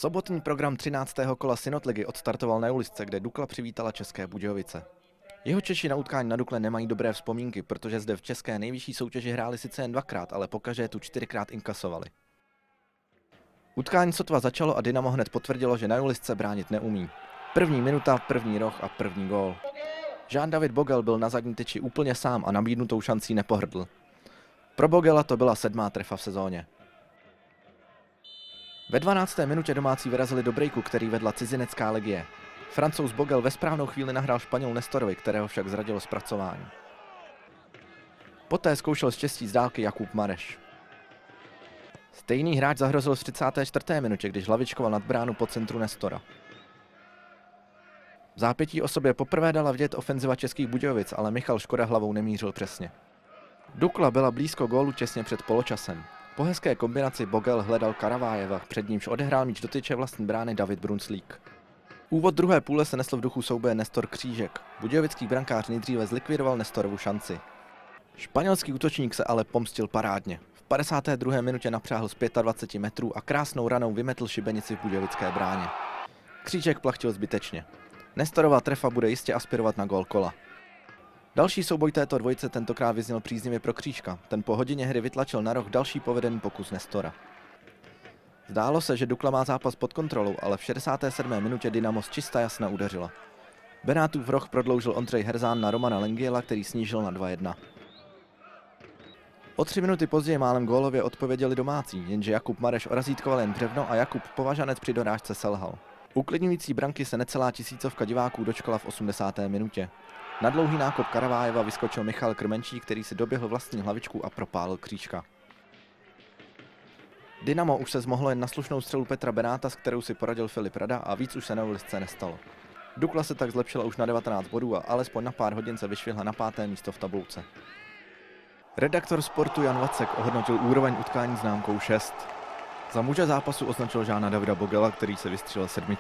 Sobotní program 13. kola Synotligy odstartoval na Julisce, kde Dukla přivítala České Budějovice. Jeho Češi na utkání na Dukle nemají dobré vzpomínky, protože zde v české nejvyšší soutěži hráli sice jen dvakrát, ale pokaždé tu 4krát inkasovali. Utkání sotva začalo a Dynamo hned potvrdilo, že na Julisce bránit neumí. První minuta, první roh a první gól. Jean-David Bogel byl na zadní tyči úplně sám a nabídnutou šancí nepohrdl. Pro Bogela to byla 7. trefa v sezóně. Ve 12. minutě domácí vyrazili do breaku, který vedla cizinecká Legie. Francouz Bogel ve správnou chvíli nahrál Španěl Nestorovi, kterého však zradilo zpracování. Poté zkoušel štěstí z dálky Jakub Mareš. Stejný hráč zahrozil v 34. minutě, když hlavičkoval nad bránu po centru Nestora. V zápětí o sobě poprvé dala vidět ofenziva Českých Budějovic, ale Michal Škoda hlavou nemířil přesně. Dukla byla blízko gólu těsně před poločasem. Po hezké kombinaci Bogel hledal Karavájeva, před nímž odehrál míč do tyče vlastní brány David Brunclík. Úvod druhé půle se nesl v duchu souboje Nestor Křížek. Budějovický brankář nejdříve zlikvidoval Nestorovu šanci. Španělský útočník se ale pomstil parádně. V 52. minutě napřáhl z 25 metrů a krásnou ranou vymetl šibenici v budějovické bráně. Křížek plachtil zbytečně. Nestorova trefa bude jistě aspirovat na gól kola. Další souboj této dvojice tentokrát vyzněl příznivě pro Křížka. Ten po hodině hry vytlačil na roh další povedený pokus Nestora. Zdálo se, že Dukla má zápas pod kontrolou, ale v 67. minutě Dynamo z čista jasna udeřila. Benátův roh prodloužil Ondřej Herzán na Romana Lengiela, který snížil na 2:1. O 3 minuty později málem gólově odpověděli domácí, jenže Jakub Mareš orazítkoval jen břevno a Jakub Považanec při dorážce selhal. Uklidňující branky se necelá tisícovka diváků dočkala v 80. minutě. Na dlouhý nákop Karavájeva vyskočil Michal Krmenčík, který si doběhl vlastní hlavičku a propálil Křížka. Dynamo už se zmohlo jen na slušnou střelu Petra Benáta, s kterou si poradil Filip Rada, a víc už se na Julisce nestalo. Dukla se tak zlepšila už na 19 bodů a alespoň na pár hodin se vyšvihla na 5. místo v tabulce. Redaktor Sportu Jan Vacek ohodnotil úroveň utkání známkou 6. Za muže zápasu označil Jeana Davida Bogela, který se vystřelil 7.